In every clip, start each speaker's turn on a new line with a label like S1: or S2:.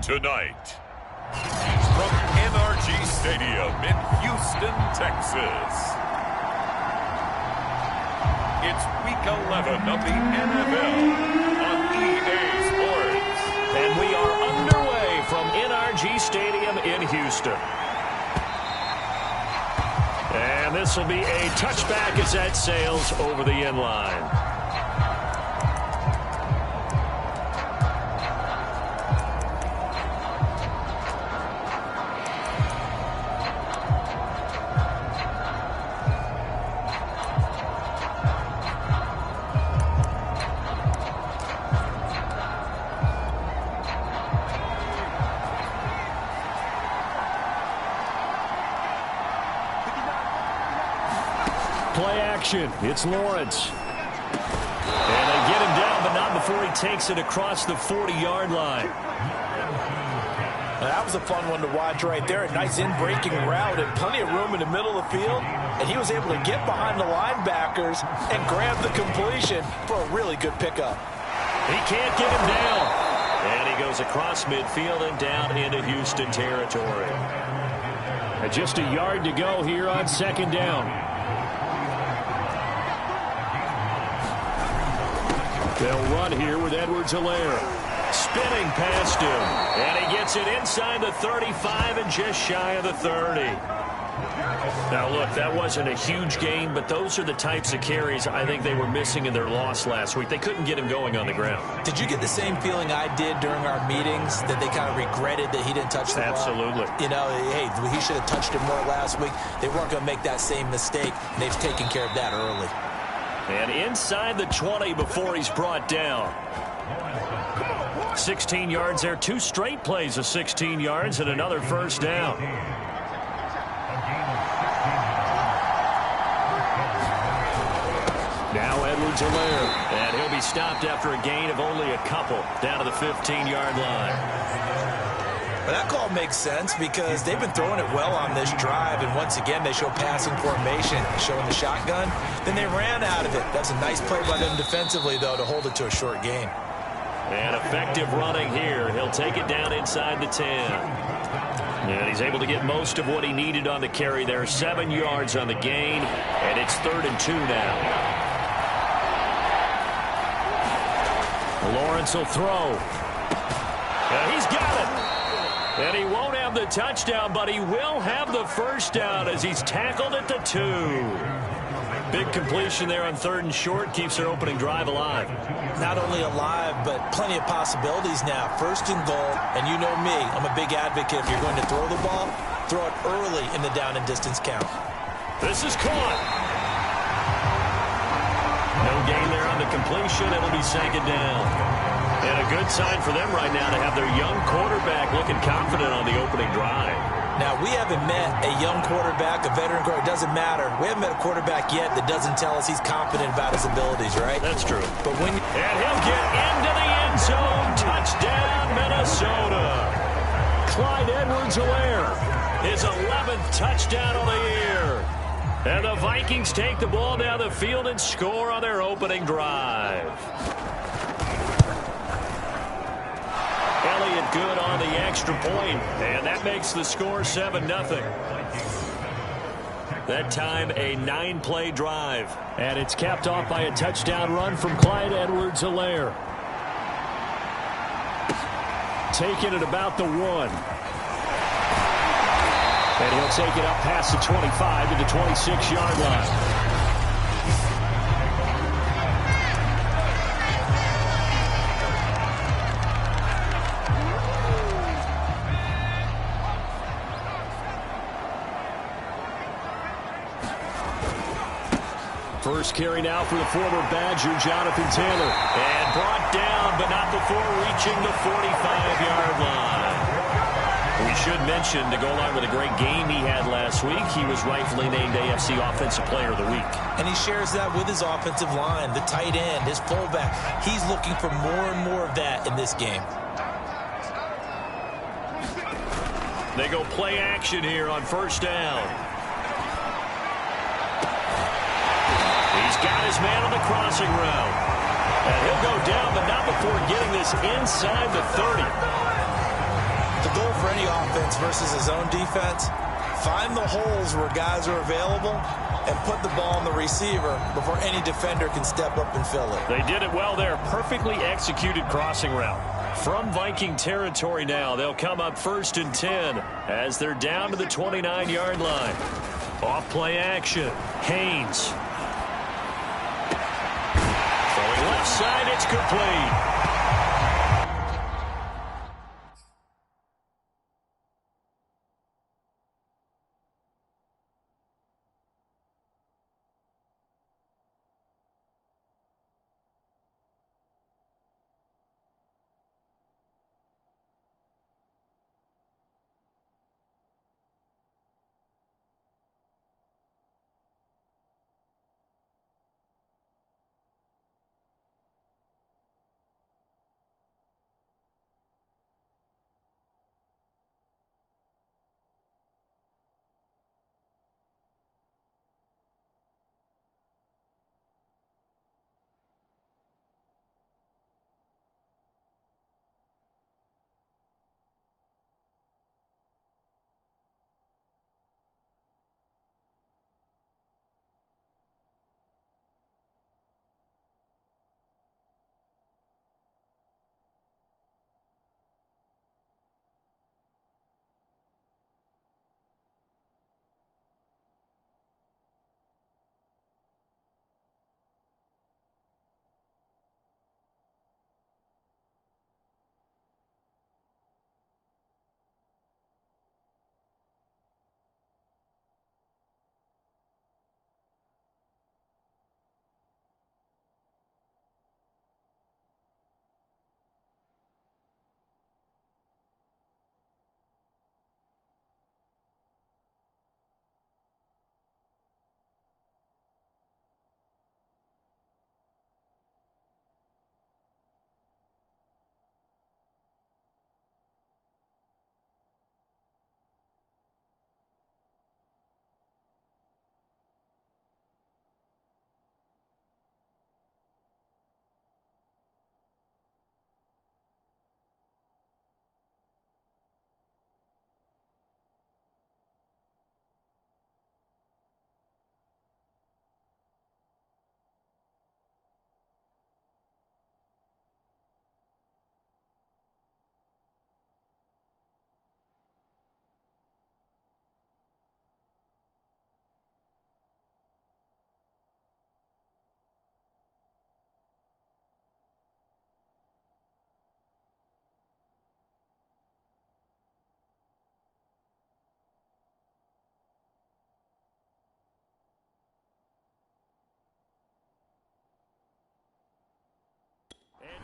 S1: Tonight, from NRG Stadium in Houston, Texas, it's Week 11 of the NFL on EA Sports.
S2: And we are underway from NRG Stadium in Houston. And this will be a touchback as that sails over the end line. Play action. It's Lawrence. And they get him down, but not before he takes it across the 40-yard line.
S3: That was a fun one to watch right there. A nice in-breaking route and plenty of room in the middle of the field. And he was able to get behind the linebackers and grab the completion for a really good pickup.
S2: He can't get him down. And he goes across midfield and down into Houston territory. And just a yard to go here on second down. They'll run here with Edwards-Helaire. Spinning past him. And he gets it inside the 35 and just shy of the 30. Now, look, that wasn't a huge gain, but those are the types of carries I think they were missing in their loss last week. They couldn't get him going on the ground.
S3: Did you get the same feeling I did during our meetings, that they kind of regretted that he didn't touch the ball?
S2: Absolutely.
S3: You know, hey, he should have touched it more last week. They weren't going to make that same mistake, and they've taken care of that early.
S2: And inside the 20 before he's brought down. 16 yards there. Two straight plays of 16 yards and another first down. Now Edwards-Helaire. And he'll be stopped after a gain of only a couple down to the 15-yard line.
S3: Well, that call makes sense because they've been throwing it well on this drive, and once again they show passing formation, showing the shotgun. Then they ran out of it. That's a nice play by them defensively, though, to hold it to a short gain.
S2: And effective running here. He'll take it down inside the 10. And he's able to get most of what he needed on the carry there. 7 yards on the gain, and it's 3rd and 2 now. Lawrence will throw. And he's got it. And he won't have the touchdown, but he will have the first down as he's tackled at the 2. Big completion there on 3rd and short. Keeps their opening drive alive.
S3: Not only alive, but plenty of possibilities now. 1st and goal, and you know me, I'm a big advocate. If you're going to throw the ball, throw it early in the down and distance count.
S2: This is caught. No gain there on the completion. It'll be 2nd down. And a good sign for them right now to have their young quarterback looking confident on the opening drive.
S3: Now, we haven't met a young quarterback, a veteran quarterback. It doesn't matter. We haven't met a quarterback yet that doesn't tell us he's confident about his abilities, right?
S2: That's true.
S3: But when
S2: and he'll get into the end zone. Touchdown, Minnesota. Clyde Edwards-Helaire, his 11th touchdown of the year. And the Vikings take the ball down the field and score on their opening drive. Elliott good on the extra point, and that makes the score 7-0. That time a 9-play drive. And it's capped off by a touchdown run from Clyde Edwards-Helaire. Taking it about the 1. And he'll take it up past the 25 to the 26-yard line. First carry now for the former Badger, Jonathan Taylor. And brought down, but not before reaching the 45-yard line. We should mention, to go along with a great game he had last week, he was rightfully named AFC Offensive Player of the Week.
S3: And he shares that with his offensive line, the tight end, his fullback. He's looking for more and more of that in this game.
S2: They go play action here on 1st down. He's got his man on the crossing route. And he'll go down, but not before getting this inside the 30.
S3: The goal for any offense versus his own defense, find the holes where guys are available and put the ball on the receiver before any defender can step up and fill it.
S2: They did it well there. Perfectly executed crossing route. From Viking territory now, they'll come up 1st and 10 as they're down to the 29-yard line. Off play action. Haynes. Throwing left side, it's complete.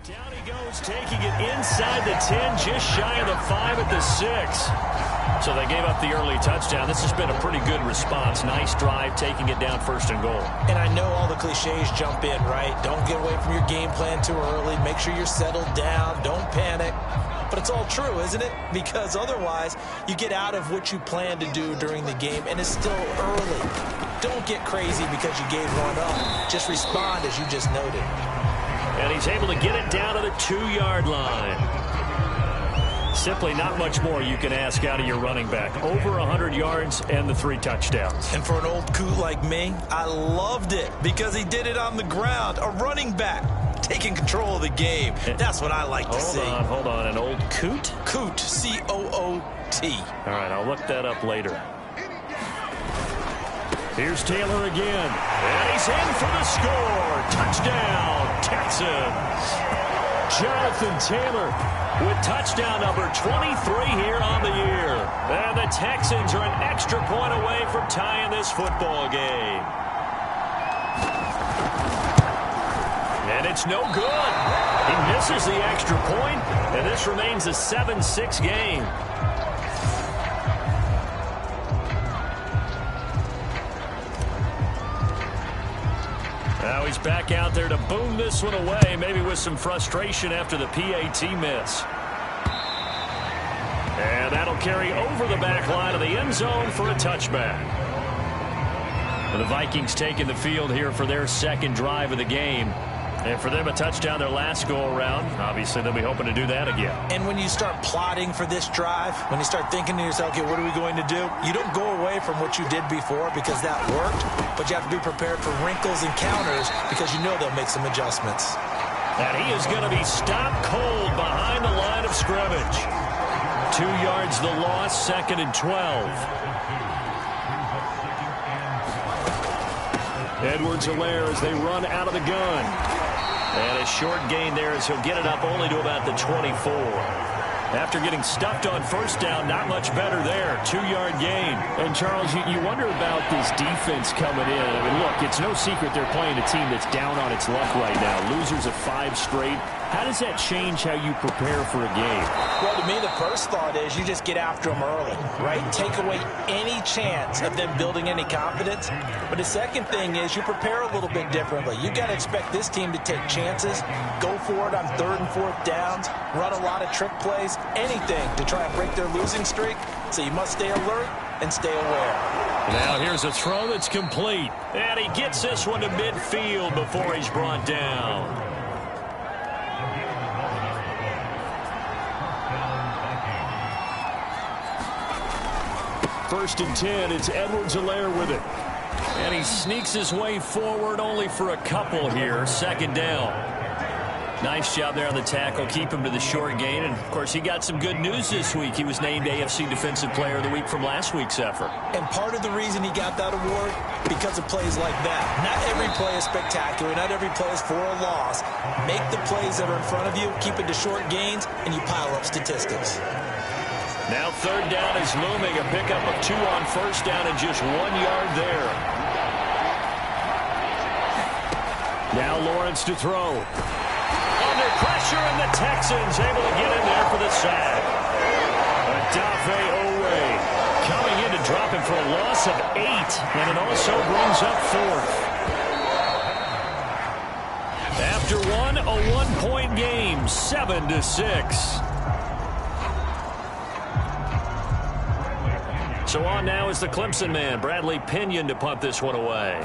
S2: Down he goes, taking it inside the 10, just shy of the 5 at the 6. So they gave up the early touchdown. This has been a pretty good response. Nice drive, taking it down 1st and goal.
S3: And I know all the cliches jump in, right? Don't get away from your game plan too early. Make sure you're settled down. Don't panic. But it's all true, isn't it? Because otherwise, you get out of what you plan to do during the game, and it's still early. Don't get crazy because you gave one up. Just respond as you just noted.
S2: And he's able to get it down to the 2-yard line. Simply not much more you can ask out of your running back. Over 100 yards and the 3 touchdowns.
S3: And for an old coot like me, I loved it because he did it on the ground. A running back taking control of the game. That's what I like to see.
S2: Hold on. An old coot?
S3: Coot, C-O-O-T.
S2: All right, I'll look that up later. Here's Taylor again. And he's in for the score. Touchdown, Texans. Jonathan Taylor with touchdown number 23 here on the year. And the Texans are an extra point away from tying this football game. And it's no good. He misses the extra point, and this remains a 7-6 game. Now he's back out there to boom this one away, maybe with some frustration after the PAT miss. And that'll carry over the back line of the end zone for a touchback. And the Vikings taking the field here for their second drive of the game. And for them, a touchdown their last go-around. Obviously, they'll be hoping to do that again.
S3: And when you start plotting for this drive, when you start thinking to yourself, okay, what are we going to do? You don't go away from what you did before because that worked, but you have to be prepared for wrinkles and counters because you know they'll make some adjustments.
S2: And he is going to be stopped cold behind the line of scrimmage. 2 yards the loss, 2nd and 12. Edwards-Helaire as they run out of the gun. And a short gain there as he'll get it up only to about the 24. After getting stuffed on first down, not much better there. 2-yard gain.
S4: And, Charles, you wonder about this defense coming in. I mean, look, it's no secret they're playing a team that's down on its luck right now. Losers of 5 straight. How does that change how you prepare for a game?
S3: Well, to me, the first thought is you just get after them early, right? Take away any chance of them building any confidence. But the second thing is you prepare a little bit differently. You've got to expect this team to take chances, go for it on 3rd and 4th downs, run a lot of trick plays, anything to try and break their losing streak. So you must stay alert and stay aware.
S2: Now here's a throw that's complete. And he gets this one to midfield before he's brought down. First and 10, it's Edwards-Helaire with it. And he sneaks his way forward only for a couple here. 2nd down. Nice job there on the tackle. Keep him to the short gain. And, of course, he got some good news this week. He was named AFC Defensive Player of the Week from last week's effort.
S3: And part of the reason he got that award, because of plays like that. Not every play is spectacular. Not every play is for a loss. Make the plays that are in front of you, keep it to short gains, and you pile up statistics.
S2: Now 3rd down is looming. A pickup of 2 on first down and just 1 yard there. Now Lawrence to throw. Under pressure, and the Texans able to get in there for the sack. Odafe Oweh coming in to drop him for a loss of 8. And it also brings up 4th. After one, a 1-point game, 7-6. So on now is the Clemson man, Bradley Pinion, to punt this one away.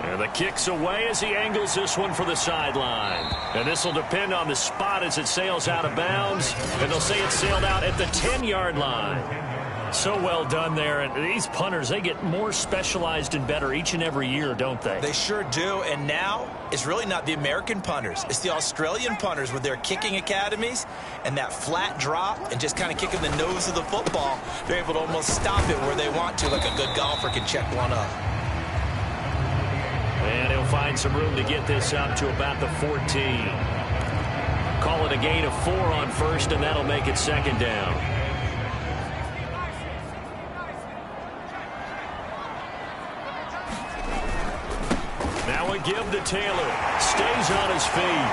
S2: And the kick's away as he angles this one for the sideline. And this will depend on the spot as it sails out of bounds. And they'll say it sailed out at the 10-yard line. So well done there. And these punters, they get more specialized and better each and every year, don't they?
S3: They sure do. And now it's really not the American punters. It's the Australian punters with their kicking academies and that flat drop and just kind of kicking the nose of the football. They're able to almost stop it where they want to, like a good golfer can check one up.
S2: And he'll find some room to get this up to about the 14. Call it a gain of 4 on first, and that'll make it 2nd down. Now a give to Taylor. Stays on his feet.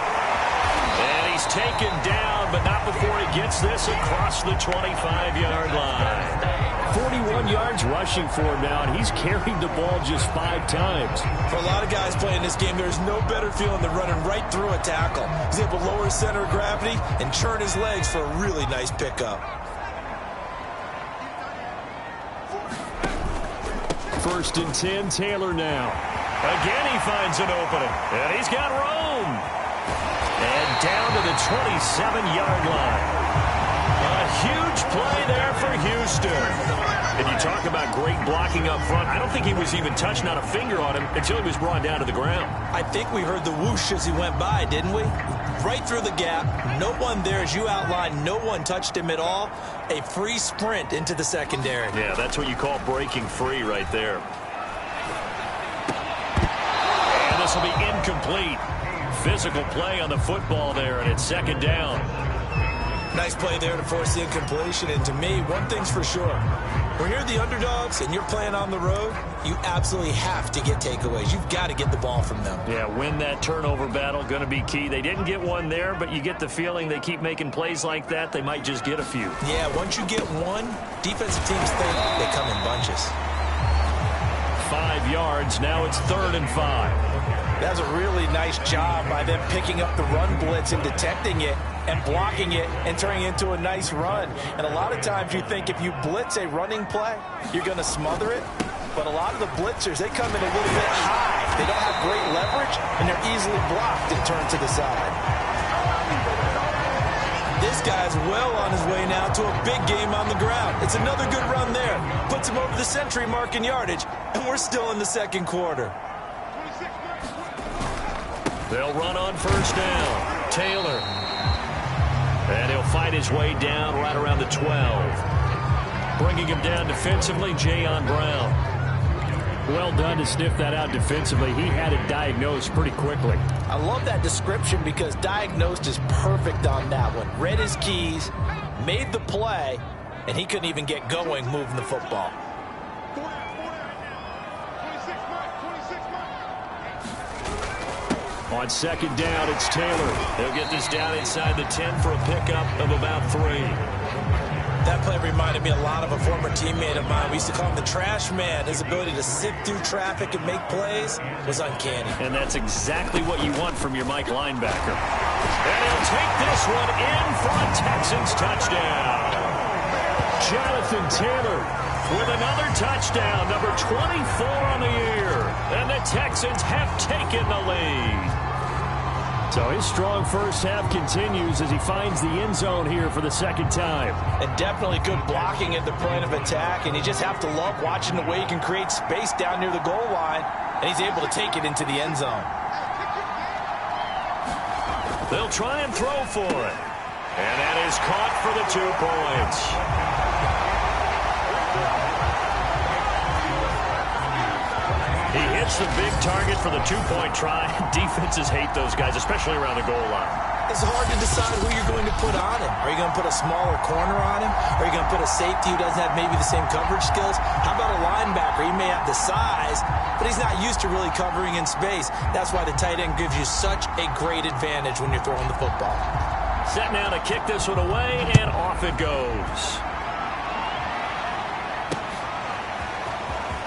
S2: And he's taken down, but not before he gets this across the 25-yard line.
S4: 41 yards rushing for him now, and he's carried the ball just 5 times.
S3: For a lot of guys playing this game, there's no better feeling than running right through a tackle. He's able to lower his center of gravity and churn his legs for a really nice pickup.
S4: First and 10, Taylor now.
S2: Again, he finds an opening, and he's got room. And down to the 27-yard line. A huge play there for Houston. And you talk about great blocking up front. I don't think he was even touched, not a finger on him, until he was brought down to the ground.
S3: I think we heard the whoosh as he went by, didn't we? Right through the gap. No one there, as you outlined. No one touched him at all. A free sprint into the secondary.
S2: Yeah, that's what you call breaking free right there. And this will be incomplete. Physical play on the football there, and it's 2nd down.
S3: Nice play there to force the incompletion. And to me, one thing's for sure. When you're the underdogs and you're playing on the road, you absolutely have to get takeaways. You've got to get the ball from them.
S2: Yeah, win that turnover battle, going to be key. They didn't get one there, but you get the feeling they keep making plays like that, they might just get a few.
S3: Yeah, once you get one, defensive teams think they come in bunches.
S2: 5 yards, now it's 3rd and 5.
S3: That's a really nice job by them picking up the run blitz and detecting it and blocking it and turning it into a nice run. And a lot of times you think if you blitz a running play, you're going to smother it. but a lot of the blitzers, they come in a little bit high. They don't have great leverage, and they're easily blocked and turned to the side. This guy's well on his way now to a big game on the ground. It's another good run there. Puts him over the century mark in yardage, and we're still in the second quarter.
S2: They'll run on first down. Taylor. And he'll fight his way down right around the 12. Bringing him down defensively, Jayon Brown.
S4: Well done to sniff that out defensively. He had it diagnosed pretty quickly.
S3: I love that description because diagnosed is perfect on that one. Read his keys, made the play, and he couldn't even get going moving the football.
S4: On second down, it's Taylor.
S2: He'll get this down inside the 10 for a pickup of about 3.
S3: That play reminded me a lot of a former teammate of mine. We used to call him the trash man. His ability to sift through traffic and make plays was uncanny.
S4: And that's exactly what you want from your Mike linebacker.
S2: And he'll take this one in for a Texans touchdown.
S4: Jonathan Taylor
S2: with another touchdown, number 24 on the year. And the Texans have taken the lead.
S4: So his strong first half continues as he finds the end zone here for the second time.
S3: And definitely good blocking at the point of attack, and you just have to love watching the way he can create space down near the goal line, and he's able to take it into the end zone.
S2: They'll try and throw for it. And that is caught for the 2 points. He hits the big target for the 2-point try. Defenses hate those guys, especially around the goal line.
S3: It's hard to decide who you're going to put on him. Are you going to put a smaller corner on him? Are you going to put a safety who doesn't have maybe the same coverage skills? How about a linebacker? He may have the size, but he's not used to really covering in space. That's why the tight end gives you such a great advantage when you're throwing the football.
S2: Set now to kick this one away, and off it goes.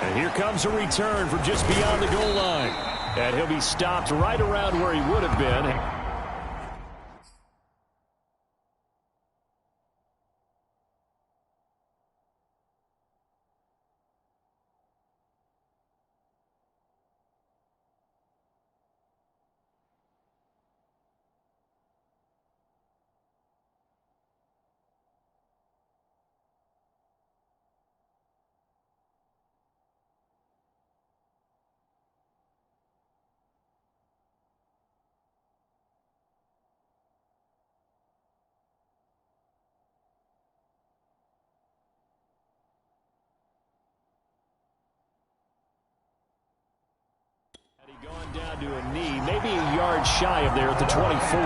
S4: And here comes a return from just beyond the goal line. And he'll be stopped right around where he would have been. Gone down to a knee, maybe a yard shy of there at the 24.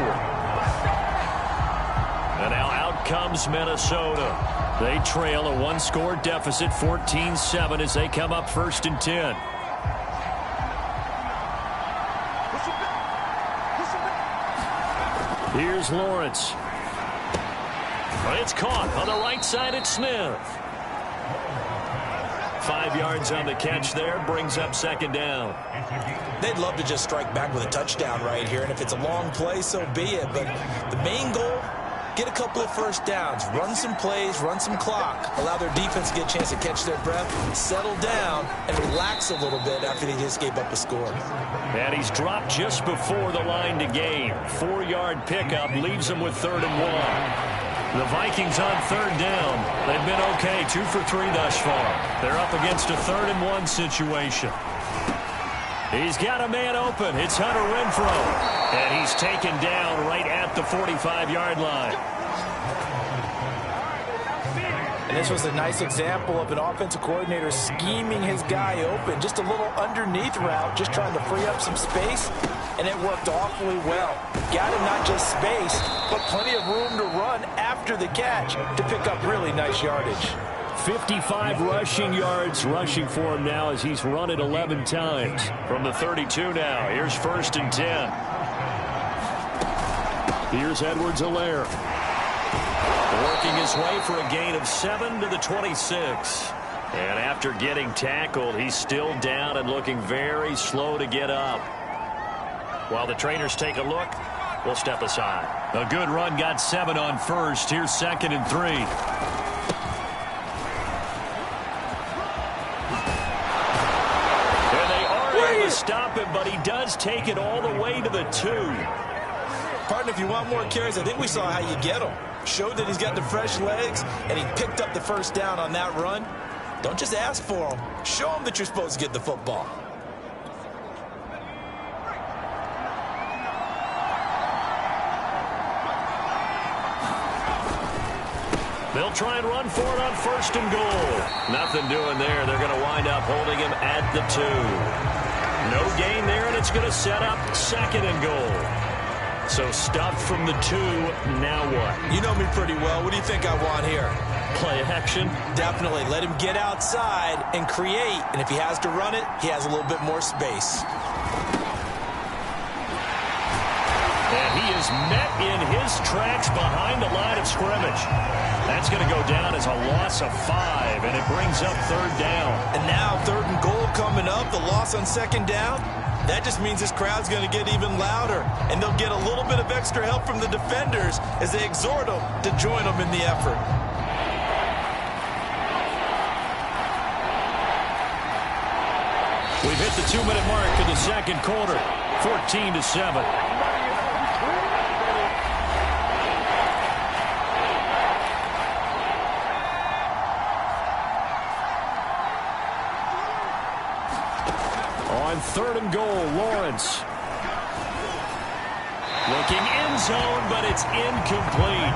S2: And now out comes Minnesota. They trail a 1-score deficit, 14-7, as they come up 1st and 10. Here's Lawrence. It's caught on the right side at Smith. 5 yards on the catch there, brings up 2nd down.
S3: They'd love to just strike back with a touchdown right here, and if it's a long play, so be it. But the main goal, get a couple of first downs, run some plays, run some clock, allow their defense to get a chance to catch their breath, settle down, and relax a little bit after they just gave up a score.
S2: And he's dropped just before the line to gain. 4-yard pickup leaves him with 3rd and 1. The Vikings on 3rd down. They've been okay, 2 for 3 thus far. They're up against a 3rd and 1 situation. He's got a man open. It's Hunter Renfrow. And he's taken down right at the 45-yard line.
S3: And this was a nice example of an offensive coordinator scheming his guy open. Just a little underneath route, just trying to free up some space, and it worked awfully well. Got him not just space, but plenty of room to run after the catch to pick up really nice yardage.
S4: 55 rushing yards rushing for him now as he's run it 11 times.
S2: From the 32 now, here's 1st and 10.
S4: Here's Edwards-Helaire.
S2: Working his way for a gain of 7 to the 26. And after getting tackled, he's still down and looking very slow to get up. While the trainers take a look, we'll step aside.
S4: A good run, got 7 on 1st. Here's 2nd and 3. stop him, but he does take it all the way to the 2.
S3: Partner, if you want more carries, I think we saw how you get him. Showed that he's got the fresh legs, and he picked up the first down on that run. Don't just ask for him. Show him that you're supposed to get the football.
S2: They'll try and run for it on 1st and goal. Nothing doing there. They're going to wind up holding him at the 2. No gain there, and it's going to set up 2nd and goal. So stuffed from the 2. Now what?
S3: You know me pretty well. What do you think I want here?
S2: Play action?
S3: Definitely. Let him get outside and create. And if he has to run it, he has a little bit more space.
S2: And he is met in his tracks behind the line of scrimmage. That's going to go down as a loss of 5, and it brings up 3rd down.
S3: And now 3rd and goal coming up, the loss on 2nd down. That just means this crowd's going to get even louder, and they'll get a little bit of extra help from the defenders as they exhort them to join them in the effort.
S4: We've hit the 2-minute mark in the 2nd quarter, 14-7. On 3rd and goal, Lawrence. Looking end zone, but it's incomplete.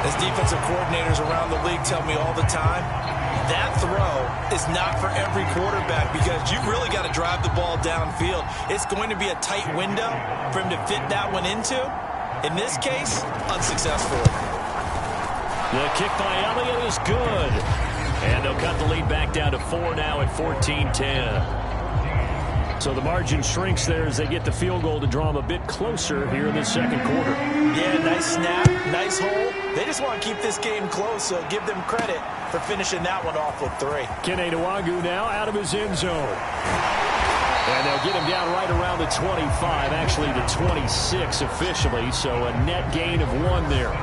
S3: As defensive coordinators around the league tell me all the time, that throw is not for every quarterback because you've really got to drive the ball downfield. It's going to be a tight window for him to fit that one into. In this case, unsuccessful.
S4: The kick by Elliott is good. And they'll cut the lead back down to 4 now at 14-10. So the margin shrinks there as they get the field goal to draw them a bit closer here in the 2nd quarter.
S3: Yeah, nice snap, nice hole. They just want to keep this game close, so give them credit for finishing that one off with 3.
S4: Kene Nwagu now out of his end zone. And they'll get him down right around the 25, actually the 26 officially, so a net gain of 1 there.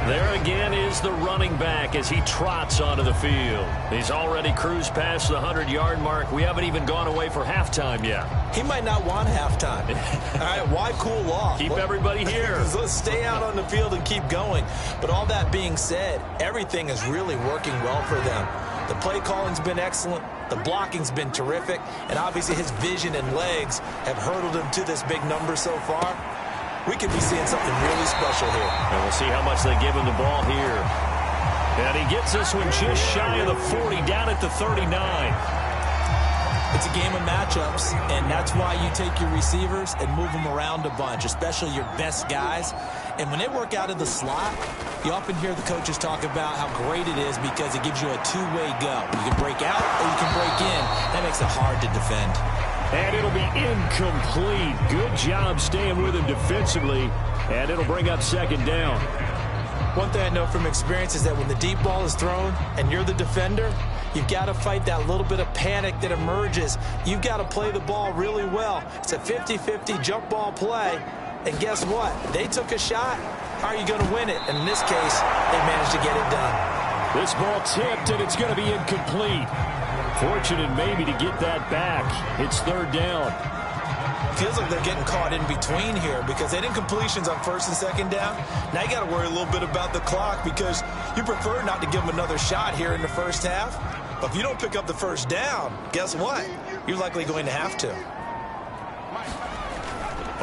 S4: There again is the running back as he trots onto the field. He's already cruised past the 100-yard mark. We haven't even gone away for halftime yet.
S3: He might not want halftime. All right, why cool off?
S4: Keep everybody here.
S3: Let's stay out on the field and keep going. But all that being said, everything is really working well for them. The play calling's been excellent. The blocking's been terrific. And obviously his vision and legs have hurdled him to this big number so far. We could be seeing something really special here.
S2: And we'll see how much they give him the ball here.
S4: And he gets this one just shy of the 40, down at the 39.
S3: It's a game of matchups, and that's why you take your receivers and move them around a bunch, especially your best guys. And when they work out of the slot, you often hear the coaches talk about how great it is because it gives you a two-way go. You can break out or you can break in. That makes it hard to defend.
S4: And it'll be incomplete. Good job staying with him defensively. And it'll bring up 2nd down.
S3: One thing I know from experience is that when the deep ball is thrown and you're the defender, you've got to fight that little bit of panic that emerges. You've got to play the ball really well. It's a 50-50 jump ball play. And guess what? They took a shot. How are you going to win it? And in this case, they managed to get it done.
S4: This ball tipped, and it's going to be incomplete. Fortunate maybe to get that back. It's 3rd down.
S3: Feels like they're getting caught in between here because they didn't completions on 1st and 2nd down. Now you got to worry a little bit about the clock because you prefer not to give them another shot here in the first half. But if you don't pick up the 1st down, guess what? You're likely going to have to.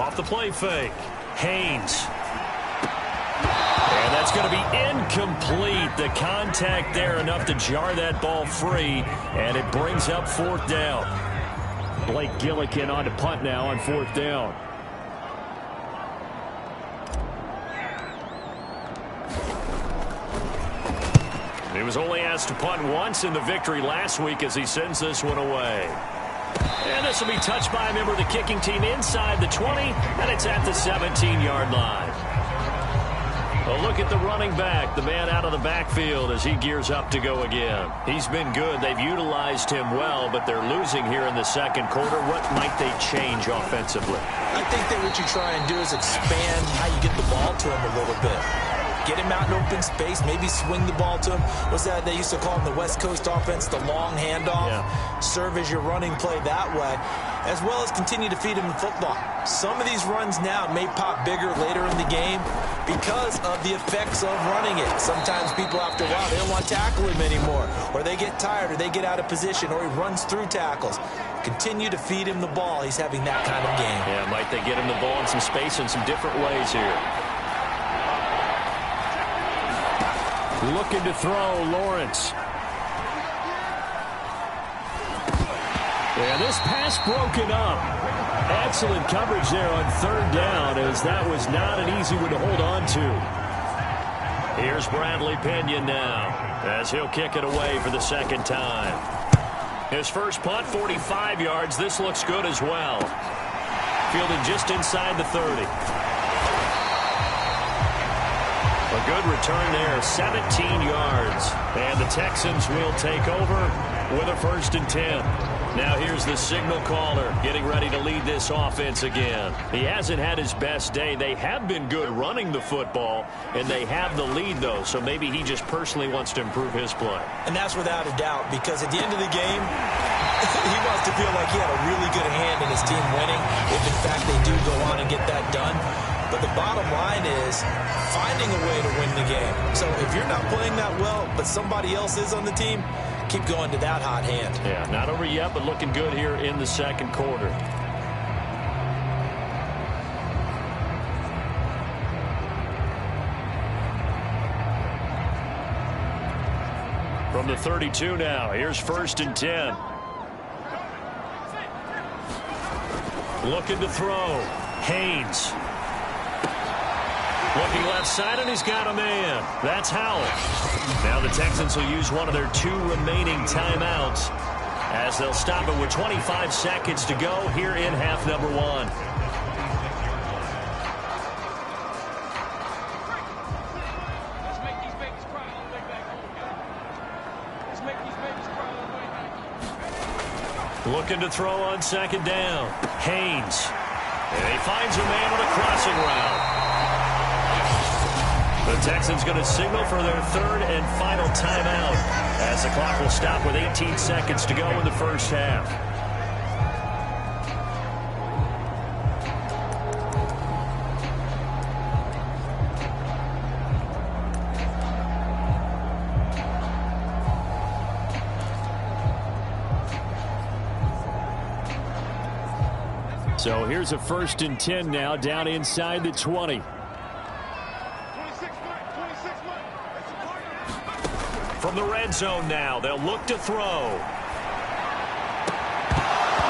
S2: Off the play fake. Haynes.
S4: And that's going to be incomplete. The contact there enough to jar that ball free. And it brings up 4th down. Blake Gillikin on to punt now on 4th down.
S2: He was only asked to punt once in the victory last week as he sends this one away.
S4: And this will be touched by a member of the kicking team inside the 20, and it's at the 17-yard line. A look at the running back, the man out of the backfield as he gears up to go again. He's been good. They've utilized him well, but they're losing here in the 2nd quarter. What might they change offensively?
S3: I think that what you try and do is expand how you get the ball to him a little bit. Get him out in open space, maybe swing the ball to him. What's that they used to call in the West Coast offense, the long handoff? Yeah. Serve as your running play that way, as well as continue to feed him the football. Some of these runs now may pop bigger later in the game because of the effects of running it. Sometimes people, after a while, they don't want to tackle him anymore, or they get tired, or they get out of position, or he runs through tackles. Continue to feed him the ball. He's having that kind of game.
S4: Yeah, might they get him the ball in some space in some different ways here. Looking to throw, Lawrence. Yeah, this pass broken up. Excellent coverage there on third down, as that was not an easy one to hold on to. Here's Bradley Pinion now, as he'll kick it away for the second time. His first punt, 45 yards. This looks good as well. Fielded just inside the 30. A good return there, 17 yards. And the Texans will take over with a 1st and 10. Now here's the signal caller getting ready to lead this offense again. He hasn't had his best day. They have been good running the football, and they have the lead, though, so maybe he just personally wants to improve his play.
S3: And that's without a doubt, because at the end of the game, he wants to feel like he had a really good hand in his team winning, if in fact they do go on and get that done. But the bottom line is finding a way to win the game. So if you're not playing that well, but somebody else is on the team, keep going to that hot hand.
S4: Yeah, not over yet, but looking good here in the second quarter. From the 32 now, here's 1st and 10. Looking to throw. Haynes. Looking left side, and he's got a man. That's Howell. Now the Texans will use one of their 2 remaining timeouts, as they'll stop it with 25 seconds to go here in half number 1. Looking to throw on 2nd down. Haynes. And he finds a man on a crossing route. The Texans going to signal for their 3rd and final timeout, as the clock will stop with 18 seconds to go in the first half. So here's a 1st and 10 now, down inside the 20. From the red zone now, they'll look to throw.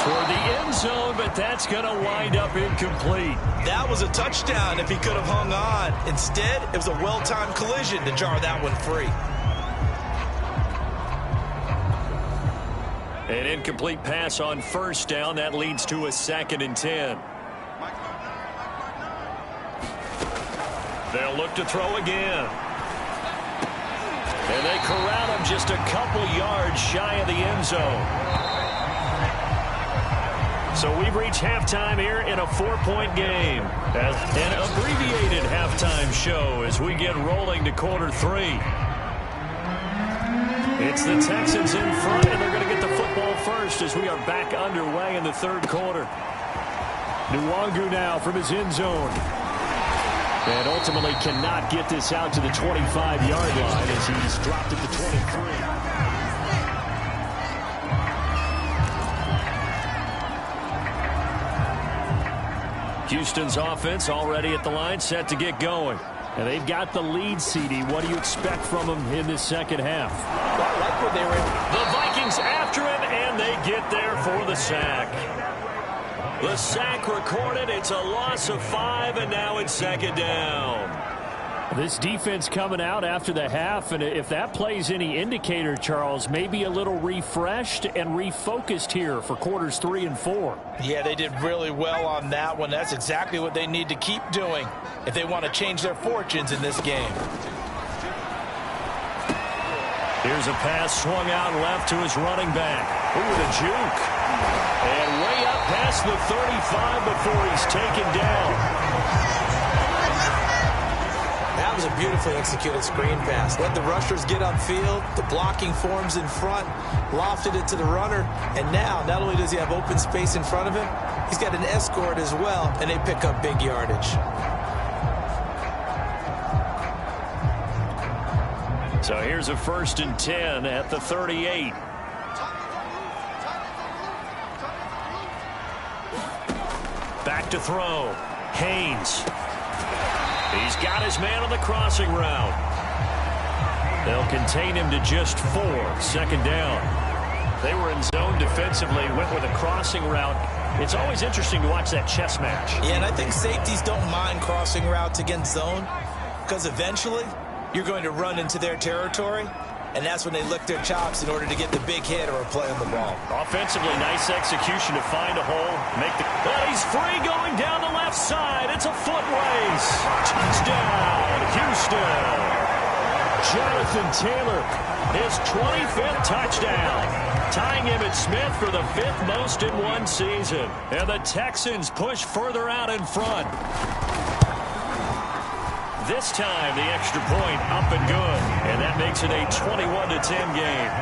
S4: Toward the end zone, but that's going to wind up incomplete.
S3: That was a touchdown if he could have hung on. Instead, it was a well-timed collision to jar that one free.
S4: An incomplete pass on 1st down. That leads to a 2nd and 10. They'll look to throw again. And they corral him just a couple yards shy of the end zone. So we've reached halftime here in a 4-point game. An abbreviated halftime show as we get rolling to quarter 3. It's the Texans in front, and they're going to get the football first as we are back underway in the 3rd quarter. Nwangu now from his end zone. And ultimately cannot get this out to the 25-yard line as he's dropped at the 23. Houston's offense already at the line, set to get going. And they've got the lead, CD. What do you expect from them in this second half?
S3: Well, I like where they were.
S4: The Vikings after him, and they get there for the sack. The sack recorded. It's a loss of 5, and now it's 2nd down. This defense coming out after the half, and if that plays any indicator, Charles, maybe a little refreshed and refocused here for quarters 3 and 4.
S3: Yeah, they did really well on that one. That's exactly what they need to keep doing if they want to change their fortunes in this game.
S4: Here's a pass swung out left to his running back. Ooh, the juke. And way up past the 35 before he's taken down.
S3: That was a beautifully executed screen pass. Let the rushers get upfield. The blocking forms in front. Lofted it to the runner. And now, not only does he have open space in front of him, he's got an escort as well, and they pick up big yardage.
S4: So here's a 1st and 10 at the 38. Back to throw. Haynes. He's got his man on the crossing route. They'll contain him to just 4. 2nd down. They were in zone defensively, went with a crossing route. It's always interesting to watch that chess match.
S3: Yeah, and I think safeties don't mind crossing routes against zone because eventually you're going to run into their territory, and that's when they lick their chops in order to get the big hit or a play on the ball.
S4: Offensively, nice execution to find a hole. But he's free going down the left side. It's a foot race. Touchdown, Houston. Jonathan Taylor, his 25th touchdown, tying Emmitt Smith for the 5th most in one season. And the Texans push further out in front. This time, the extra point up and good, and that makes it a 21-10 game.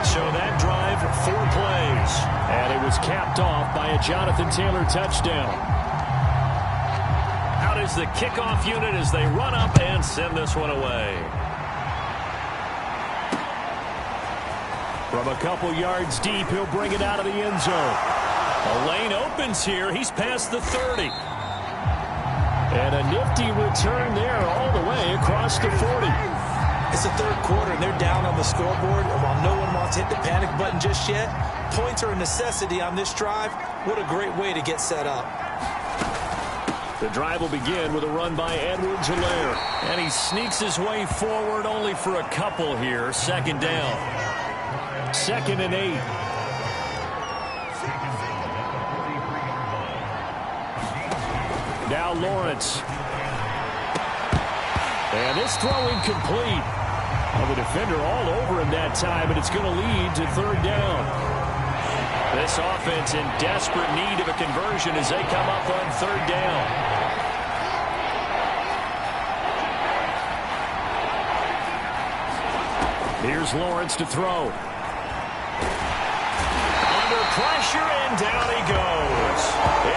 S4: So that drive, 4 plays, and it was capped off by a Jonathan Taylor touchdown. Out is the kickoff unit as they run up and send this one away. From a couple yards deep, he'll bring it out of the end zone. A lane opens here. He's past the 30. And a nifty return there all the way across the 40.
S3: It's the 3rd quarter, and they're down on the scoreboard. And while no one wants to hit the panic button just yet, points are a necessity on this drive. What a great way to get set up.
S4: The drive will begin with a run by Edwards-Helaire. And he sneaks his way forward only for a couple here. 2nd down. 2nd and 8. Now Lawrence. And this throw incomplete. Well, the defender all over him that time, and it's going to lead to 3rd down. This offense in desperate need of a conversion as they come up on 3rd down. Here's Lawrence to throw. Under pressure, and down he goes.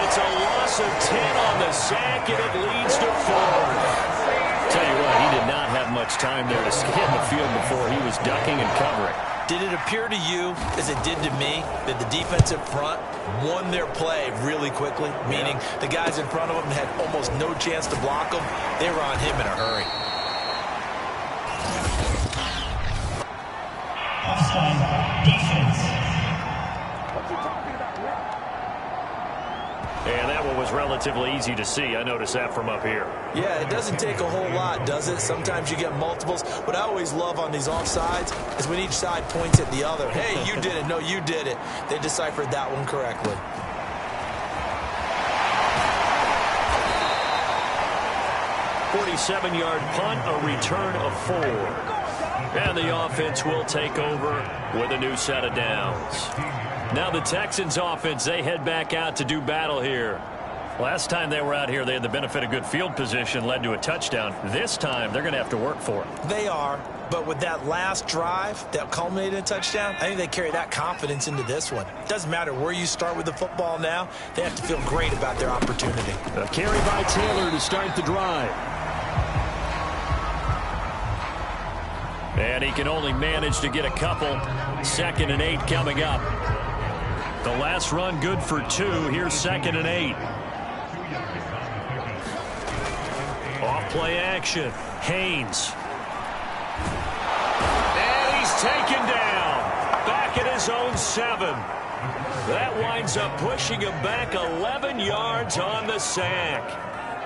S4: It's a loss of 10 on the sack, and it leads to 4th. Tell you what, he did not have much time there to scan the field before he was ducking and covering.
S3: Did it appear to you, as it did to me, that the defensive front won their play really quickly? Meaning the guys in front of them had almost no chance to block them. They were on him in a hurry.
S5: Offside defense.
S4: And that one was relatively easy to see. I noticed that from up here.
S3: Yeah, it doesn't take a whole lot, does it? Sometimes you get multiples. What I always love on these offsides is when each side points at the other. Hey, you did it. No, you did it. They deciphered that one correctly.
S4: .47-yard punt, a return of 4. And the offense will take over with a new set of downs. Now the Texans offense, they head back out to do battle here. Last time they were out here, they had the benefit of good field position, led to a touchdown. This time, they're going to have to work for it.
S3: They are, but with that last drive that culminated in a touchdown, I think they carry that confidence into this one. Doesn't matter where you start with the football now, they have to feel great about their opportunity.
S4: A carry by Taylor to start the drive. And he can only manage to get a couple. 2nd and 8 coming up. The last run good for 2. Here's 2nd and 8. Off play action. Haynes. And he's taken down. Back at his own 7. That winds up pushing him back 11 yards on the sack.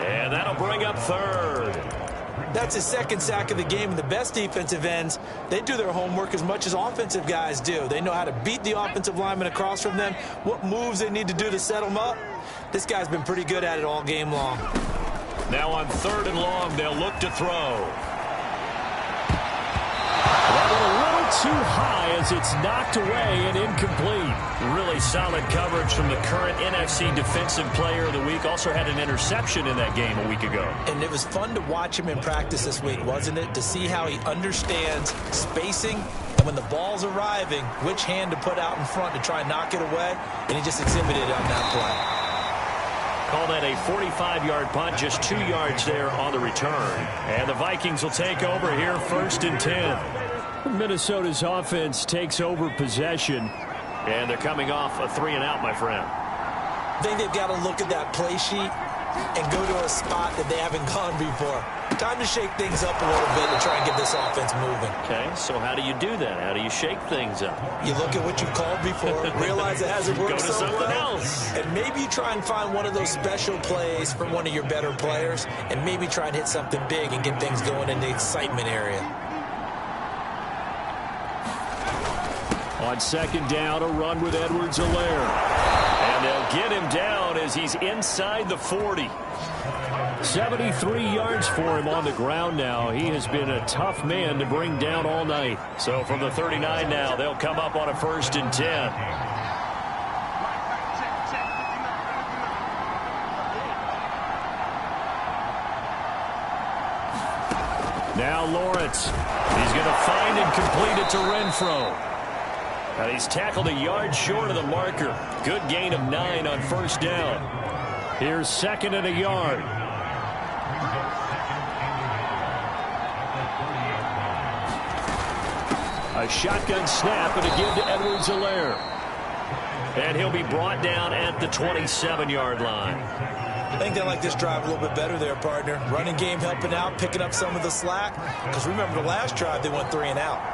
S4: And that'll bring up 3rd.
S3: That's his 2nd sack of the game, and the best defensive ends, they do their homework as much as offensive guys do. They know how to beat the offensive lineman across from them, what moves they need to do to set them up. This guy's been pretty good at it all game long.
S4: Now on 3rd and long, they'll look to throw. A little too high as it's knocked away and incomplete.
S2: Really solid coverage from the current NFC Defensive Player of the Week. Also had an interception in that game a week ago.
S3: And it was fun to watch him in practice this week, wasn't it? To see how he understands spacing and when the ball's arriving, which hand to put out in front to try and knock it away. And he just exhibited it on that play.
S2: Call that a 45-yard punt, just 2 yards there on the return. And the Vikings will take over here, 1st and 10.
S4: Minnesota's offense takes over possession.
S2: And they're coming off a 3-and-out, my friend.
S3: I think they've got to look at that play sheet and go to a spot that they haven't gone before. Time to shake things up a little bit to try and get this offense moving.
S2: Okay, so how do you do that? How do you shake things up?
S3: You look at what you've called before, realize it hasn't worked
S2: Go to
S3: so
S2: something
S3: well,
S2: else.
S3: and maybe you try and find one of those special plays from one of your better players, and maybe try and hit something big and get things going in the excitement area.
S4: On 2nd down, a run with Edwards-Helaire.
S2: And they'll get him down as he's inside the 40.
S4: 73 yards for him on the ground now. He has been a tough man to bring down all night.
S2: So from the 39 now, they'll come up on a 1st and 10.
S4: Now Lawrence. He's going to find and complete it to Renfro.
S2: And he's tackled a yard short of the marker. Good gain of 9 on 1st down.
S4: Here's 2nd and a yard. A shotgun snap and a give to Edwards-Helaire.
S2: And he'll be brought down at the 27-yard line.
S3: I think they like this drive a little bit better there, partner. Running game helping out, picking up some of the slack. Because remember the last drive, they went 3-and-out.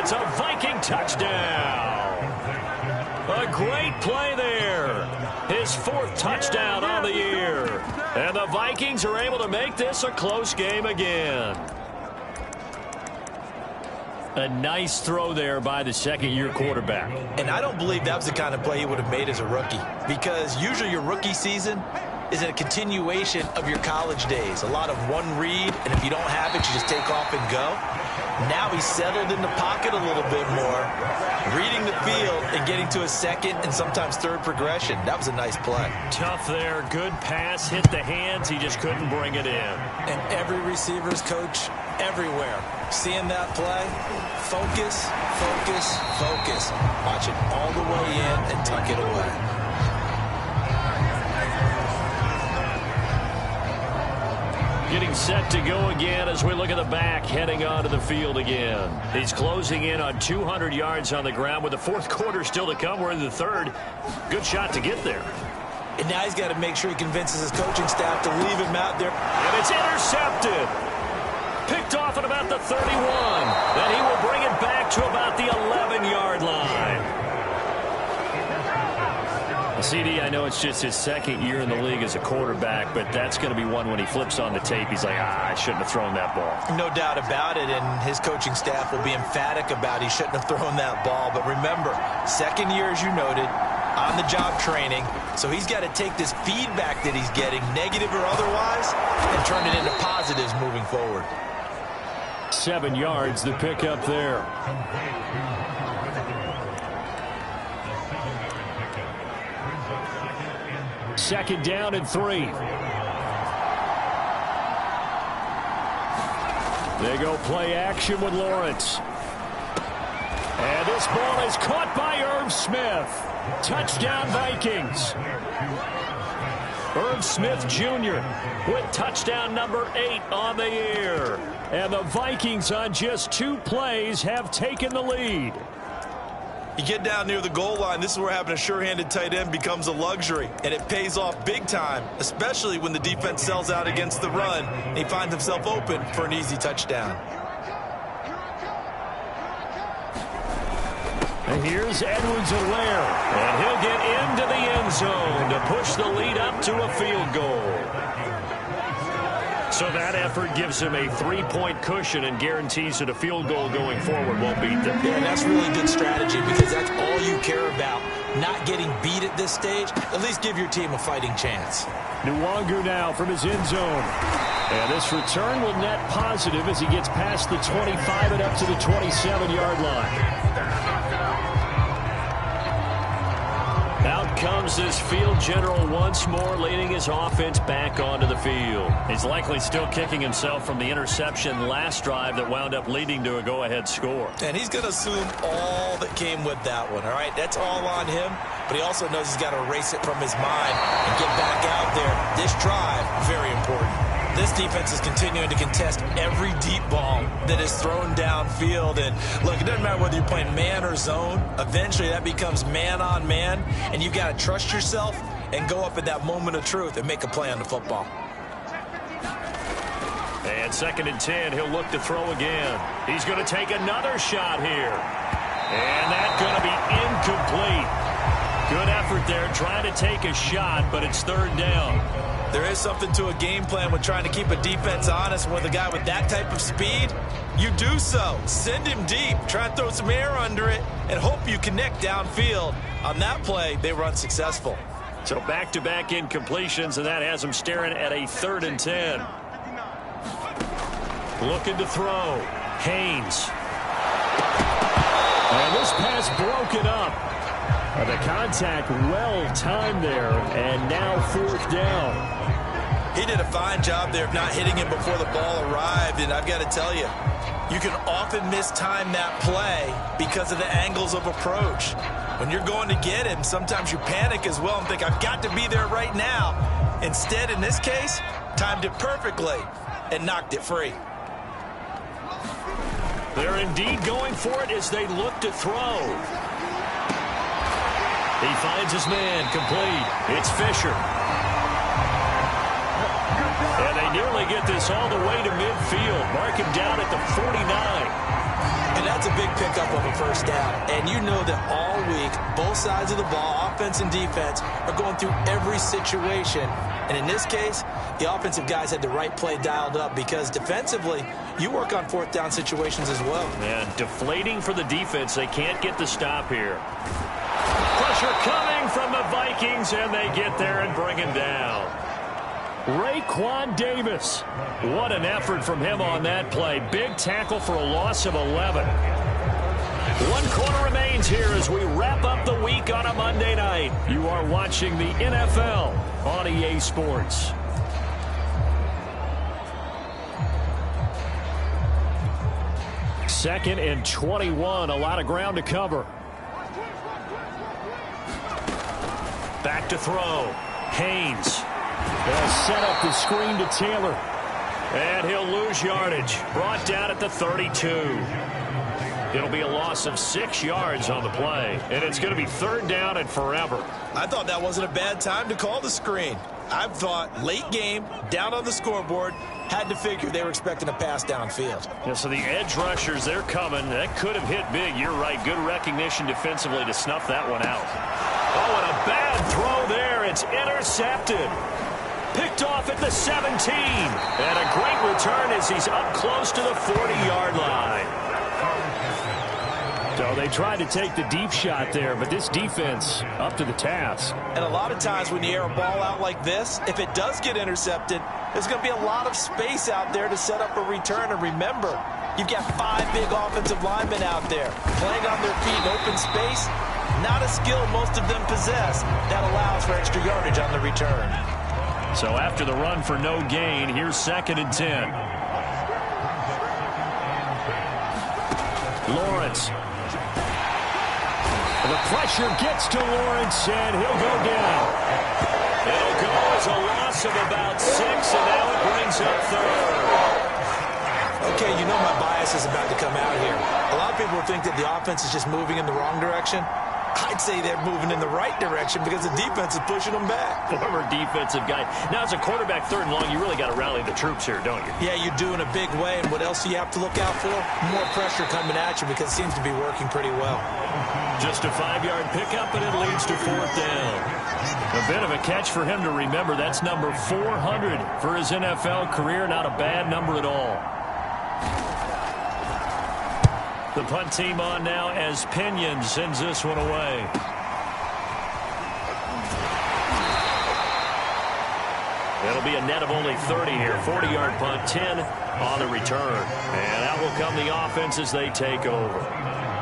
S2: It's a Viking touchdown. A great play there. His 4th touchdown on the year. And the Vikings are able to make this a close game again.
S4: A nice throw there by the 2nd-year quarterback.
S3: And I don't believe that was the kind of play he would have made as a rookie. Because usually your rookie season is a continuation of your college days. A lot of one read, and if you don't have it, you just take off and go. Now he's settled in the pocket a little bit more, reading the field and getting to a 2nd and sometimes 3rd progression. That was a nice play.
S2: Tough there. Good pass. Hit the hands. He just couldn't bring it in.
S3: And every receiver's coach everywhere. Seeing that play, focus, focus, focus. Watch it all the way in and tuck it away.
S2: Getting set to go again as we look at the back, heading onto the field again. He's closing in on 200 yards on the ground with the 4th quarter still to come. We're in the 3rd. Good shot to get there.
S3: And now he's got to make sure he convinces his coaching staff to leave him out there.
S2: And it's intercepted. Picked off at about the 31. Then he will bring it back to about the 11-yard line.
S4: CD, I know it's just his 2nd year in the league as a quarterback, but that's going to be one when he flips on the tape. He's like, I shouldn't have thrown that ball.
S3: No doubt about it, and his coaching staff will be emphatic about he shouldn't have thrown that ball. But remember, 2nd year, as you noted, on-the-job training. So he's got to take this feedback that he's getting, negative or otherwise, and turn it into positives moving forward.
S4: 7 yards, the pickup there. Second down and 3. They go play action with Lawrence. And this ball is caught by Irv Smith. Touchdown Vikings. Irv Smith Jr. with touchdown number 8 on the year. And the Vikings on just 2 plays have taken the lead.
S3: You get down near the goal line, this is where having a sure-handed tight end becomes a luxury, and it pays off big time, especially when the defense sells out against the run, and he finds himself open for an easy touchdown.
S4: And here's Edwards-Helaire,
S2: and he'll get into the end zone to push the lead up to a field goal.
S4: So that effort gives him a 3-point cushion and guarantees that a field goal going forward won't beat them.
S3: Yeah, that's really good strategy because that's all you care about. Not getting beat at this stage, at least give your team a fighting chance.
S4: Nwangu now from his end zone. And this return will net positive as he gets past the 25 and up to the 27-yard line. Out comes this field general once more, leading his offense back onto the field. He's likely still kicking himself from the interception last drive that wound up leading to a go-ahead score.
S3: And he's going to assume all that came with that one, all right? That's all on him, but he also knows he's got to erase it from his mind and get back out there. This drive, very important. This defense is continuing to contest every deep ball that is thrown downfield. And, look, it doesn't matter whether you're playing man or zone. Eventually, that becomes man-on-man, and you've got to trust yourself and go up at that moment of truth and make a play on the football.
S4: And 2nd and 10, he'll look to throw again. He's going to take another shot here. And that's going to be incomplete. Good effort there, trying to take a shot, but it's 3rd down.
S3: There is something to a game plan with trying to keep a defense honest. With a guy with that type of speed, you do so. Send him deep. Try and throw some air under it and hope you connect downfield. On that play, they were unsuccessful.
S4: So back-to-back incompletions, and that has him staring at a 3rd and 10. Looking to throw. Haynes. And this pass broken up. The contact well-timed there, and now 4th down.
S3: He did a fine job there of not hitting him before the ball arrived, and I've got to tell you, you can often mistime that play because of the angles of approach. When you're going to get him, sometimes you panic as well and think, I've got to be there right now. Instead, in this case, timed it perfectly and knocked it free.
S4: They're indeed going for it as they look to throw. He finds his man complete. It's Fisher. And they nearly get this all the way to midfield. Mark him down at the 49.
S3: And that's a big pickup of a 1st down. And you know that all week, both sides of the ball, offense and defense, are going through every situation. And in this case, the offensive guys had the right play dialed up because defensively, you work on 4th down situations as well.
S4: And deflating for the defense. They can't get the stop here. Pressure coming from the Vikings, and they get there and bring him down. Raekwon Davis. What an effort from him on that play. Big tackle for a loss of 11. 1 quarter remains here as we wrap up the week on a Monday night. You are watching the NFL on EA Sports. Second and 21. A lot of ground to cover. Back to throw. Haynes. They'll set up the screen to Taylor. And he'll lose yardage. Brought down at the 32. It'll be a loss of 6 yards on the play. And it's going to be 3rd down and forever.
S3: I thought that wasn't a bad time to call the screen. I thought late game, down on the scoreboard, had to figure they were expecting a pass downfield.
S4: Yeah, so the edge rushers, they're coming. That could have hit big. You're right. Good recognition defensively to snuff that one out. Oh, and a bad throw there. It's intercepted. Picked off at the 17. And a great return as he's up close to the 40-yard line. So they tried to take the deep shot there, but this defense up to the task.
S3: And a lot of times when you air a ball out like this, if it does get intercepted, there's going to be a lot of space out there to set up a return. And remember, you've got 5 big offensive linemen out there playing on their feet in open space. Not a skill most of them possess. That allows for extra yardage on the return.
S4: So after the run for no gain, here's 2nd and 10. Lawrence. The pressure gets to Lawrence, and he'll go down. It'll go as a loss of about 6, and now it brings up 3rd.
S3: Okay, you know my bias is about to come out here. A lot of people think that the offense is just moving in the wrong direction. I'd say they're moving in the right direction because the defense is pushing them back.
S4: Former defensive guy. Now, as a quarterback, 3rd and long, you really got to rally the troops here, don't you?
S3: Yeah, you do in a big way. And what else do you have to look out for? More pressure coming at you because it seems to be working pretty well.
S4: Just a 5-yard pickup, and it leads to 4th down. A bit of a catch for him to remember. That's number 400 for his NFL career. Not a bad number at all. The punt team on now as Pinion sends this one away. It'll be a net of only 30 here. 40-yard punt, 10 on the return. And out will come the offense as they take over.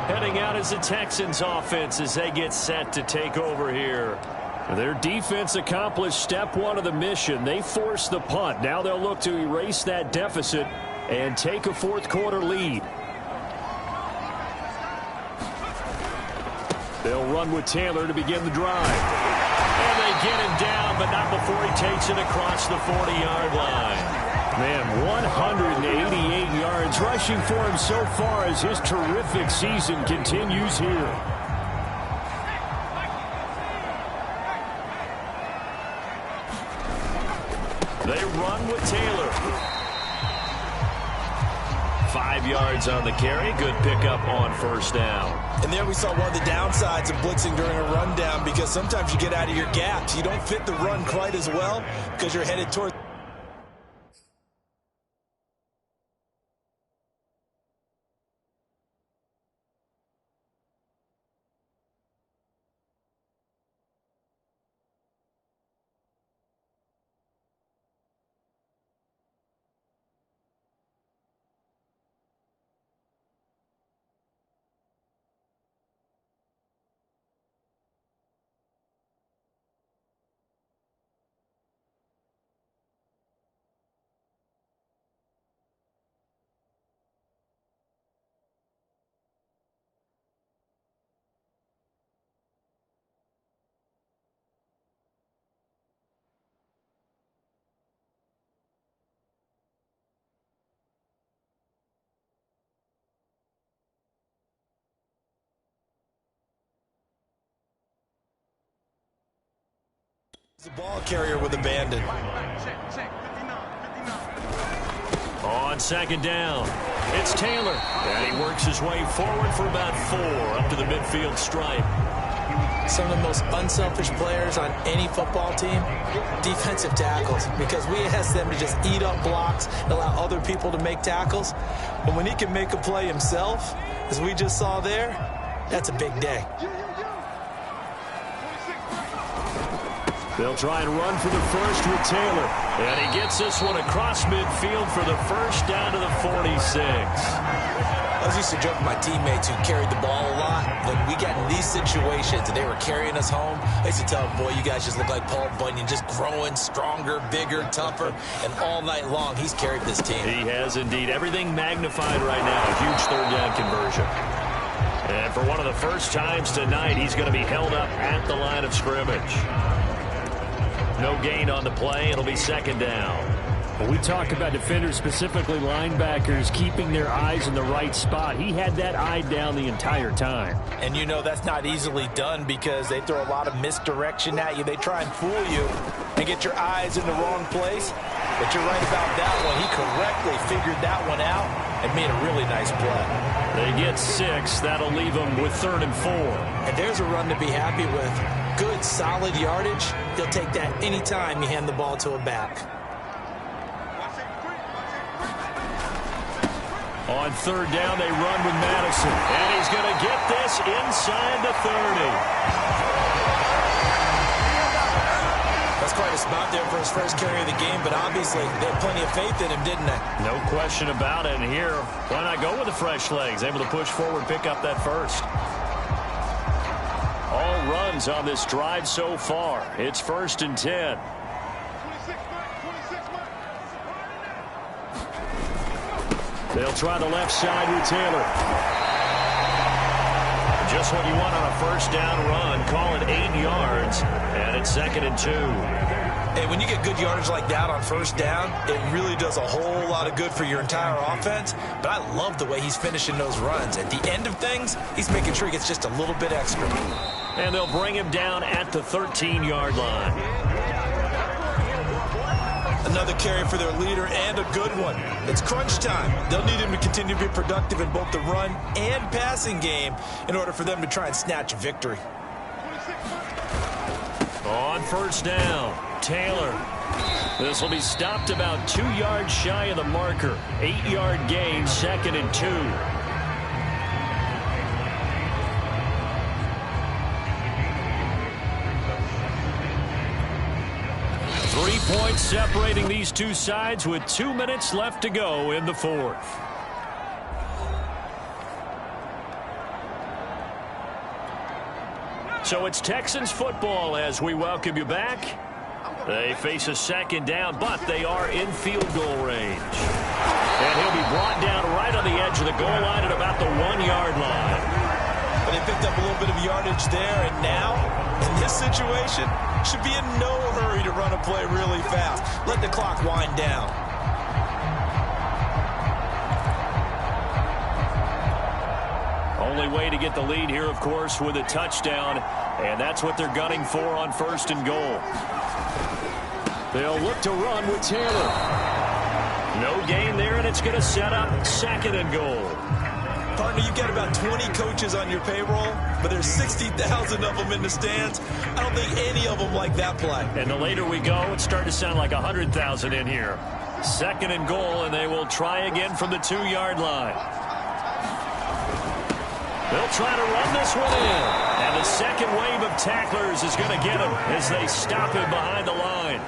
S4: Heading out is the Texans offense as they get set to take over here. Their defense accomplished step 1 of the mission. They forced the punt. Now they'll look to erase that deficit and take a 4th quarter lead. They'll run with Taylor to begin the drive. And they get him down, but not before he takes it across the 40-yard line. Man, 188 yards rushing for him so far as his terrific season continues here. They run with Taylor. 5 yards on the carry. Good pickup on 1st down.
S3: And there we saw one of the downsides of blitzing during a rundown because sometimes you get out of your gaps. You don't fit the run quite as well because you're headed toward. The ball carrier with abandon.
S4: On 2nd down, it's Taylor. And he works his way forward for about 4 up to the midfield stripe.
S3: Some of the most unselfish players on any football team, defensive tackles, because we ask them to just eat up blocks, allow other people to make tackles. But when he can make a play himself, as we just saw there, that's a big day.
S4: They'll try and run for the first with Taylor. And he gets this one across midfield for the 1st down to the 46.
S3: I used to joke with my teammates who carried the ball a lot. When we got in these situations and they were carrying us home, I used to tell them, boy, you guys just look like Paul Bunyan, just growing stronger, bigger, tougher. And all night long, he's carried this team.
S4: He has indeed. Everything magnified right now. A huge 3rd down conversion. And for one of the first times tonight, he's going to be held up at the line of scrimmage. No gain on the play. It'll be 2nd down. When we talk about defenders, specifically linebackers, keeping their eyes in the right spot, he had that eye down the entire time.
S3: And you know that's not easily done because they throw a lot of misdirection at you. They try and fool you and get your eyes in the wrong place. But you're right about that one. He correctly figured that one out and made a really nice play.
S4: They get 6. That'll leave them with 3rd and 4.
S3: And there's a run to be happy with. Good, solid yardage. You'll take that anytime you hand the ball to a back.
S4: On 3rd down, they run with Madison. And he's going to get this inside the 30.
S3: That's quite a spot there for his first carry of the game, but obviously they had plenty of faith in him, didn't they?
S4: No question about it. And here, why not go with the fresh legs? Able to push forward, pick up that first. All runs on this drive so far. It's 1st and 10. They'll try the left side with Taylor. Just what you want on a 1st down run. Call it 8 yards, and it's 2nd and 2.
S3: Hey, when you get good yardage like that on 1st down, it really does a whole lot of good for your entire offense. But I love the way he's finishing those runs. At the end of things, he's making sure he gets just a little bit extra.
S4: And they'll bring him down at the 13-yard line.
S3: Another carry for their leader, and a good one. It's crunch time. They'll need him to continue to be productive in both the run and passing game in order for them to try and snatch a victory.
S4: On first down, Taylor. This will be stopped about 2 yards shy of the marker. 8-yard gain, 2nd and 2. 3 points separating these two sides with 2 minutes left to go in the fourth. So it's Texans football as we welcome you back. They face a second down, but they are in field goal range. And he'll be brought down right on the edge of the goal line at about the 1-yard line.
S3: But they picked up a little bit of yardage there, and now, in this situation, should be in no hurry to run a play really fast. Let the clock wind down.
S4: Only way to get the lead here, of course, with a touchdown, and that's what they're gunning for on 1st and goal. They'll look to run with Taylor. No gain there, and it's going to set up 2nd and goal.
S3: Partner, you've got about 20 coaches on your payroll, but there's 60,000 of them in the stands. I don't think any of them like that play.
S4: And the later we go, it's starting to sound like 100,000 in here. 2nd and goal, and they will try again from the 2-yard line. They'll try to run this one in. And the second wave of tacklers is going to get him as they stop him behind the line.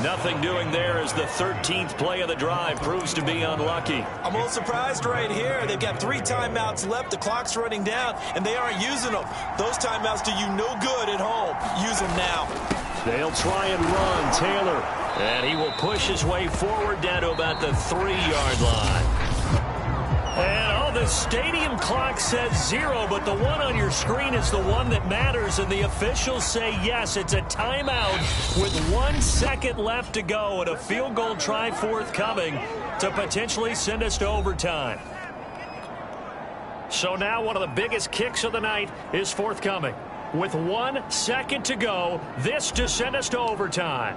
S4: Nothing doing there as the 13th play of the drive proves to be unlucky.
S3: I'm a little surprised right here. They've got 3 timeouts left. The clock's running down, and they aren't using them. Those timeouts do you no good at home. Use them now.
S4: They'll try and run Taylor. And he will push his way forward down to about the 3-yard line. And the stadium clock says 0, but the one on your screen is the one that matters, and the officials say yes, it's a timeout with 1 second left to go and a field goal try forthcoming to potentially send us to overtime. So now one of the biggest kicks of the night is forthcoming. With 1 second to go, this to send us to overtime.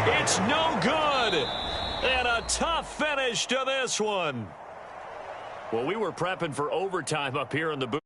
S4: It's no good. And a tough finish to this one. Well, we were prepping for overtime up here in the booth.